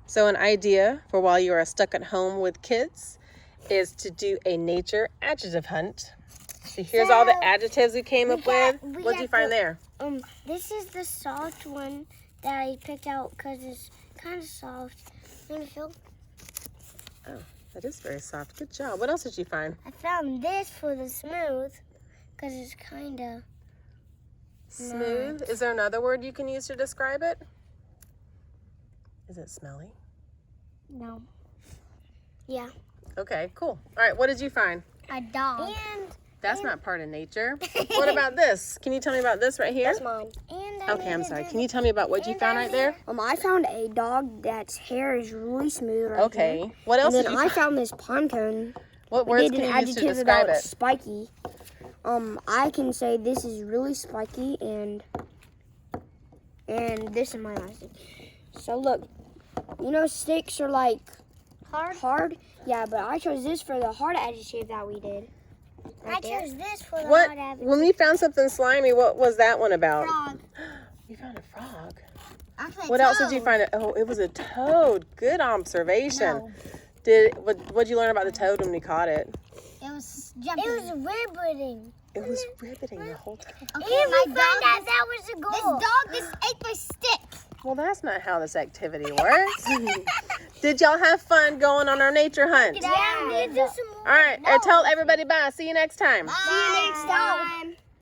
So an idea for while you are stuck at home with kids is to do a nature adjective hunt. So here's all the adjectives we came up with. What'd you find there? This is the soft one that I picked out because it's kind of soft. You want to feel? Oh, that is very soft. Good job. What else did you find? I found this for the smooth because it's kind of smooth. Is there another word you can use to describe it? Is it smelly? No. Yeah. Okay, cool. All right, what did you find? A dog. And that's not part of nature. What about this? Can you tell me about this right here? that's mine. And Okay, I'm sorry. Can you tell me about what you found right there? I found a dog that's hair is really smooth right Okay. here. What else And did then you I find? found this pontoon. What words did can an you use to adjective describe about it? spiky. I can say this is really spiky and this is my last thing. So look, you know sticks are like hard? Yeah, but I chose this for the hard adjective that we did. I chose this for the hard adjective. When we found something slimy, what was that one about? Frog. You found a frog. What Else did you find? Oh, it was a toad. Good observation. No. What'd you learn about the toad when we caught it? It was jumping. It was ribbiting. It was riveting the whole time. Okay, and we found out that was a goal. This dog is ate by sticks. Well, that's not how this activity works. Did y'all have fun going on our nature hunt? Yeah, we did do some more. All right, tell everybody bye. See you next time. Bye. See you next time.